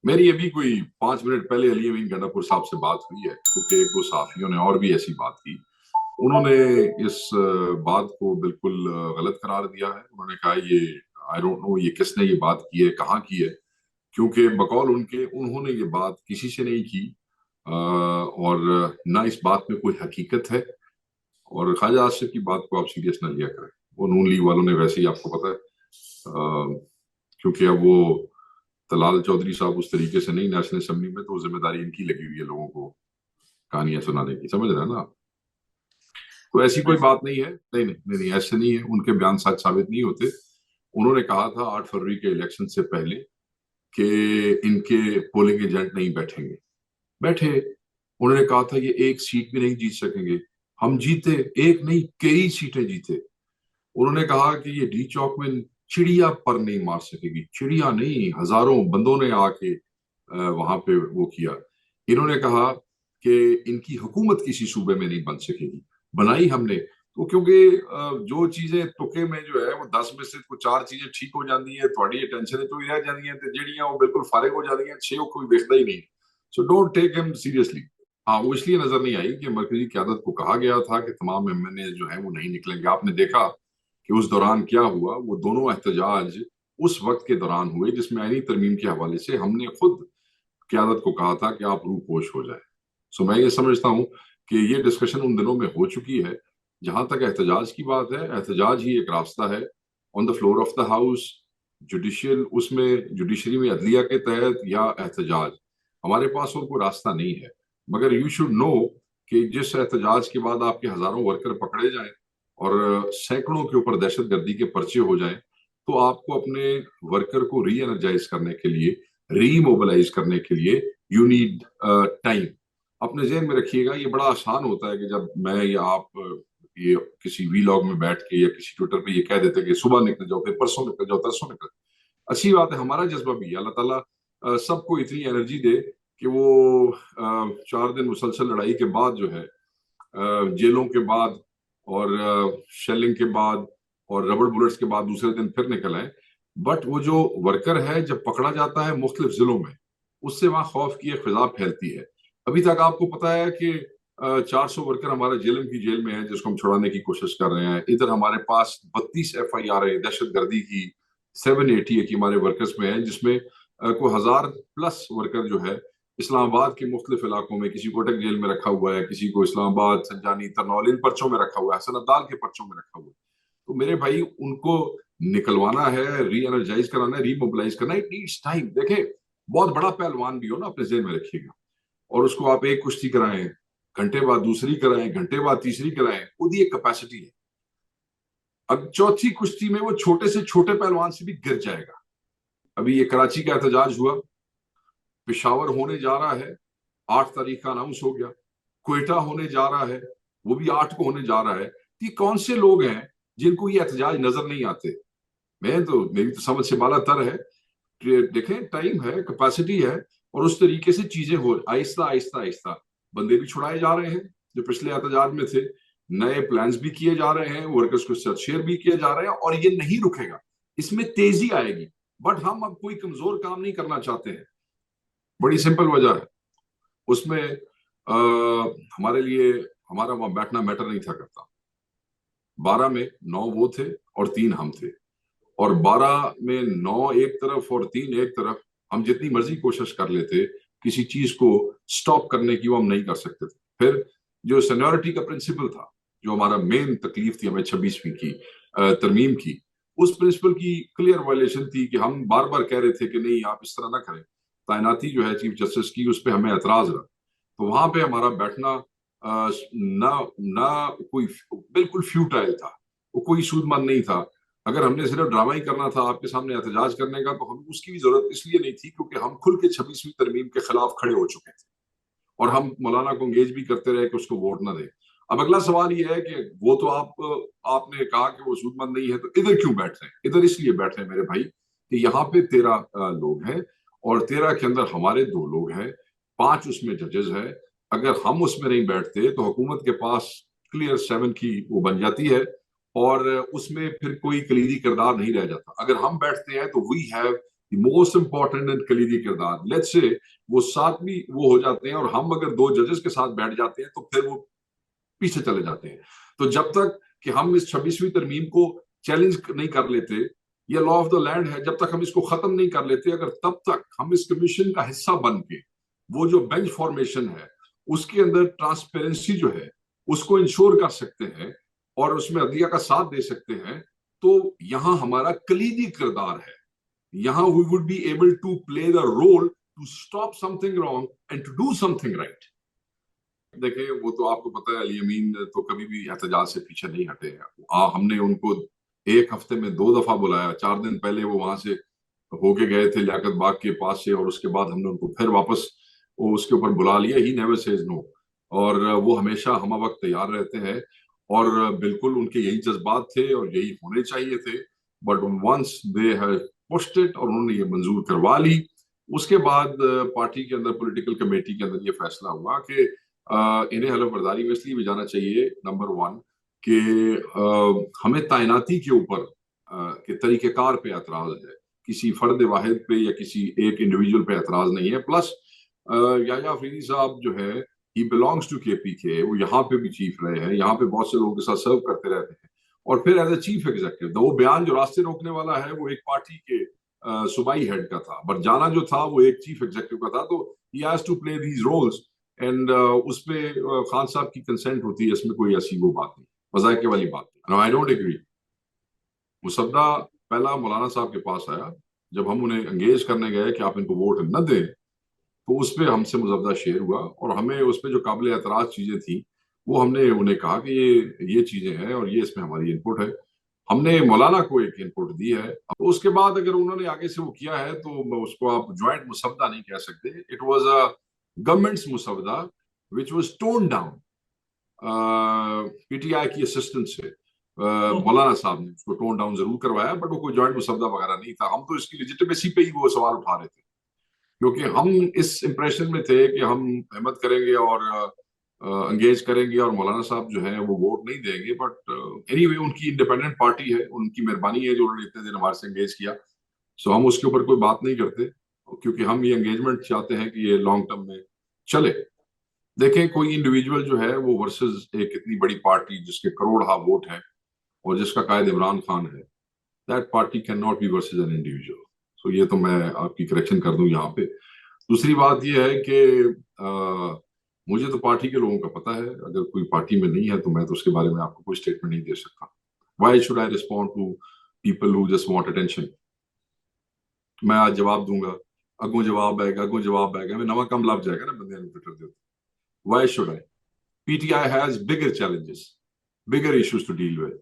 मेरी अभी कोई 5 मिनट पहले अली अमीन गंडापुर साहब से बात हुई है, क्योंकि एक दो साथियों ने और भी ऐसी बात की। उन्होंने इस बात को बिल्कुल गलत करार दिया है। उन्होंने कहा ये आई डोंट नो ये किसने ये बात की है, कहाँ की है, क्योंकि बकौल उनके उन्होंने ये बात किसी से नहीं की। और ना इस बात में कोई हकीकत है। और ख्वाजा आसिफ की बात को आप सीरियस ना लिया करें। वो नून लीग वालों ने वैसे ही आपको पता है, क्योंकि अब वो तलाल चौधरी साहब उस तरीके से नहीं नेशनल असेंबली में, तो जिम्मेदारी इनकी लगी हुई है लोगों को कहानियां सुनाने की, समझ रहे हैं ना। तो ऐसी कोई बात नहीं है। नहीं नहीं नहीं, नहीं ऐसे नहीं है, उनके बयान सच साबित नहीं होते। उन्होंने कहा था 8 फरवरी के इलेक्शन से पहले कि इनके पोलिंग एजेंट नहीं बैठेंगे, बैठे। उन्होंने कहा था ये एक सीट भी नहीं जीत सकेंगे, हम जीते, एक नहीं कई सीटें जीते। उन्होंने कहा कि ये डी चौक में चिड़िया पर नहीं मार सकेगी, चिड़िया नहीं हजारों बंदों ने आके वहां पे वो किया। इन्होंने कहा कि इनकी हुकूमत किसी सूबे में नहीं बन सकेगी, बनाई हमने। तो क्योंकि जो चीजें तुके में जो है वो 10 में से कुछ 4 चीजें ठीक हो जाती है, थोड़ी टेंशन तो ही रह जाती है, ਜਿਹੜੀਆਂ वो बिल्कुल फारिग हो जाती हैं, 6 कोई देखता ही नहीं। So don't take him seriously. हाँ, वो इसलिए नजर नहीं आई कि मरकजी क्यादत को कहा गया था कि तमाम एमएनए जो है वो नहीं निकलेंगे। आपने देखा कि उस दौरान क्या हुआ। वो दोनों एहतजाज उस वक्त के दौरान हुए जिसमें आईनी तरमीम के हवाले से हमने खुद क्यादत को कहा था कि आप रूपोश हो जाए। सो मैं ये समझता हूं कि ये डिस्कशन उन दिनों में हो चुकी है। जहां तक एहतजाज की बात है, एहतजाज ही एक रास्ता है on the floor of the house, judicial उसमें जुडिशरी में अदलिया के तहत, या एहतजाज। हमारे पास और कोई रास्ता नहीं है। मगर यू शुड नो कि जिस एहतजाज के बाद आपके हजारों वर्कर पकड़े जाएं और सैकड़ों के ऊपर दहशत गर्दी के पर्चे हो जाएं, तो आपको अपने वर्कर को री एनर्जाइज करने के लिए, रीमोबिलाइज करने के लिए यू नीड टाइम। अपने जहन में रखिएगा, ये बड़ा आसान होता है कि जब मैं या आप ये किसी वीलॉग में बैठ के या किसी ट्विटर पे ये कह देते हैं कि सुबह निकल जाओ, फिर परसों निकल जाओ, तरसों निकल जाओ। अच्छी बात है, हमारा जज्बा भी है। अल्लाह ताला सबको इतनी एनर्जी दे कि वो 4 दिन मुसलसल लड़ाई के बाद जो है, जेलों के बाद और शेलिंग के बाद और रबड़ बुलेट्स के बाद दूसरे दिन फिर निकल आए। बट वो जो वर्कर है जब पकड़ा जाता है मुख्तलिफ जिलों में, उससे वहां खौफ की एक फिजा फैलती है। अभी तक आपको पता है कि 400 वर्कर हमारे जेलम की जेल में है, जिसको हम छुड़ाने की कोशिश कर रहे हैं। इधर हमारे पास 32 FIR है दहशत गर्दी की, 780 की हमारे वर्कर्स में है, जिसमें कोई 1000+ वर्कर जो है इस्लामाबाद के मुख्तलिफ इलाकों में, किसी को अटक जेल में रखा हुआ है, किसी को इस्लामाबाद, संजानी, तरनौल इन पर्चों में रखा हुआ है, हसन अब्दाल के पर्चों में रखा हुआ है। तो मेरे भाई उनको निकलवाना है, री एनर्जाइज कराना है, रीमोबिलाइज करना है, इट नीड्स टाइम। देखे, बहुत बड़ा पहलवान भी हो ना, अपने जेल में रखिएगा, और उसको आप एक कुश्ती कराएं, घंटे बाद दूसरी कराएं, घंटे बाद तीसरी कराएं, खुद एक कैपेसिटी है। अब चौथी कुश्ती में वो छोटे से छोटे पहलवान से भी गिर जाएगा। अभी ये कराची का एहतजाज हुआ, पिशावर होने जा रहा है, 8 तारीख का अनाउंस हो गया। क्वेटा होने जा रहा है, वो भी 8 को होने जा रहा है। ये कौन से लोग हैं जिनको ये एहतजाज नजर नहीं आते? मेरी तो समझ से बाला तर है। देखें, टाइम है, कैपेसिटी है, और उस तरीके से चीजें हो आहिस्ता आहिस्ता आहिस्ता। बंदे भी छुड़ाए जा रहे हैं जो पिछले एहतजाज में थे, नए प्लान्स भी किए जा रहे हैं, वर्कर्स को शेयर भी किए जा रहे हैं, और ये नहीं रुकेगा, इसमें तेजी आएगी। बट हम अब कोई कमजोर काम नहीं करना चाहते हैं, बड़ी सिंपल वजह है। उसमें हमारे लिए हमारा वहां बैठना मैटर नहीं था करता। 12 में 9 वो थे और 3 हम थे, और 12 में 9 एक तरफ और 3 एक तरफ। हम जितनी मर्जी कोशिश कर लेते, किसी चीज को स्टॉप करने की वो हम नहीं कर सकते थे। फिर जो सीनियरिटी का प्रिंसिपल था, जो हमारा मेन तकलीफ थी हमें 26वीं की तरमीम की, उस प्रिंसिपल की क्लियर वायलेशन थी कि हम बार बार कह रहे थे कि नहीं आप इस तरह ना करें। तैनाती जो है चीफ जस्टिस की, उस पर हमें एतराज रहा। तो वहां पे हमारा बैठना ना ना कोई बिल्कुल फ्यूटाइल था, वो कोई सूदमंद नहीं था। अगर हमने सिर्फ ड्रामा ही करना था आपके सामने एहतजाज करने का, तो हमें उसकी भी जरूरत इसलिए नहीं थी क्योंकि हम खुल के 26वीं तरमीम के खिलाफ खड़े हो चुके थे, और हम मौलाना को एंगेज भी करते रहे कि उसको वोट ना दे। अब अगला सवाल ये है कि वो तो आपने कहा कि वो सूदमंद नहीं है, तो इधर क्यों बैठ रहे हैं? इधर इसलिए बैठ रहे हैं मेरे भाई कि यहाँ पे 13 लोग हैं, और 13 के अंदर हमारे 2 लोग हैं, 5 उसमें जजेस हैं। अगर हम उसमें नहीं बैठते तो हुकूमत के पास क्लियर 7 की वो बन जाती है, और उसमें फिर कोई कलीदी किरदार नहीं रह जाता। अगर हम बैठते हैं तो we have most important and کلیدی کردار. لیٹس سے وہ ساتھ بھی وہ ہو جاتے ہیں اور ہم اگر 2 ججز کے ساتھ بیٹھ جاتے ہیں تو پھر وہ پیچھے چلے جاتے ہیں. تو جب تک کہ ہم اس 26ویں ترمیم کو چیلنج نہیں کر لیتے، یہ لا آف دا لینڈ ہے، جب تک ہم اس کو ختم نہیں کر لیتے، اگر تب تک ہم اس کمیشن کا حصہ بن کے وہ جو بینچ فارمیشن ہے اس کے اندر ٹرانسپیرنسی جو ہے اس کو انشور کر سکتے ہیں اور اس میں عدلیہ کا ساتھ دے سکتے ہیں، تو یہاں ہمارا کلیدی کردار ہے. یہاں we would be able to play the role to stop something wrong and to do something right. دیکھیں وہ تو آپ کو پتہ ہے علی امین تو کبھی بھی احتجاج سے پیچھے نہیں ہٹے ہیں. ہم نے ان کو ایک ہفتے میں 2 دفعہ بلایا. 4 دن پہلے وہ وہاں سے ہو کے گئے تھے لیاقت باغ کے پاس سے، اور اس کے بعد ہم نے ان کو پھر واپس اس کے اوپر بلا لیا. ہی نیور سیز نو، اور وہ ہمیشہ ہمہ وقت تیار رہتے ہیں، اور بالکل ان کے یہی جذبات تھے اور یہی ہونے چاہیے تھے. But once they have pushed it اور انہوں نے یہ منظور کروا لی، اس کے بعد پارٹی کے اندر پولیٹیکل کمیٹی کے اندر یہ فیصلہ ہوا کہ انہیں حلف برداری میں اس لیے بھی جانا چاہیے نمبر 1 کہ ہمیں تعیناتی کے اوپر کے طریقہ کار پہ اعتراض ہے، کسی فرد واحد پہ یا کسی ایک انڈیویجول پہ اعتراض نہیں ہے. پلس یحییٰ آفریدی صاحب جو ہے ہی belongs to KPK، وہ یہاں پہ بھی چیف رہے ہیں، یہاں پہ بہت سے لوگوں کے ساتھ سرو کرتے رہتے ہیں، اور پھر ایز اے چیف ایگزیکٹو وہ بیان جو راستے روکنے والا ہے وہ ایک پارٹی کے صوبائی ہیڈ کا تھا، بٹ جانا جو تھا وہ ایک چیف ایگزیکٹو کا تھا. تو he has to play these roles and اس پہ خان صاحب کی کنسنٹ ہوتی ہے، اس میں کوئی ایسی وہ بات نہیں، مذائقے والی بات نہیں. I don't agree. مصدہ پہلا مولانا صاحب کے پاس آیا جب ہم انہیں انگیج کرنے گئے کہ آپ ان کو ووٹ نہ دیں، تو اس پہ ہم سے مزدہ شیئر ہوا، اور ہمیں اس پہ جو قابل اعتراض چیزیں تھیں وہ ہم نے انہیں کہا کہ یہ چیزیں ہیں اور یہ اس میں ہماری انپٹ ہے. ہم نے مولانا کو ایک انپٹ دی ہے. اب اس کے بعد اگر انہوں نے آگے سے وہ کیا ہے تو اس کو آپ جوائنٹ مصدہ نہیں کہہ سکتے. اٹ واز اے گورنمنٹس مصدہ which was toned down P T I کی اسسٹنٹ سے. مولانا صاحب نے اس کو ٹون ڈاؤن ضرور کروایا، بٹ وہ کوئی جوائنٹ مصدہ وغیرہ نہیں تھا. ہم تو اس کی لیجیٹمیسی پہ ہی وہ سوال اٹھا رہے تھے، کیونکہ ہم اس امپریشن میں تھے کہ ہم احمد کریں گے اور انگیج کریں گے اور مولانا صاحب جو ہیں وہ ووٹ نہیں دیں گے. بٹ اینی وے ان کی انڈیپینڈنٹ پارٹی ہے، ان کی مہربانی ہے جو انہوں نے اتنے دن ہمارے سے انگیج کیا. سو ہم اس کے اوپر کوئی بات نہیں کرتے، کیونکہ ہم یہ انگیجمنٹ چاہتے ہیں کہ یہ لانگ ٹرم میں چلے. دیکھیں کوئی انڈیویجول جو ہے وہ ورسز ایک اتنی بڑی پارٹی جس کے کروڑ ووٹ ہیں اور جس کا قائد عمران خان ہے، that party can not be versus an individual. So یہ تو میں آپ کی کریکشن کر دوں یہاں پہ. دوسری بات یہ ہے کہ مجھے تو پارٹی کے لوگوں کا پتہ ہے، اگر کوئی پارٹی میں نہیں ہے تو میں تو اس کے بارے میں آپ کو کوئی اسٹیٹمنٹ نہیں دے سکتا. Why should I respond to people who just want attention? میں آج جواب دوں گا، اگوں جواب آئے گا، میں نواں کم لب جائے گا نا بندے نے Twitter they. Why should I? PTI has bigger challenges, bigger issues to deal with.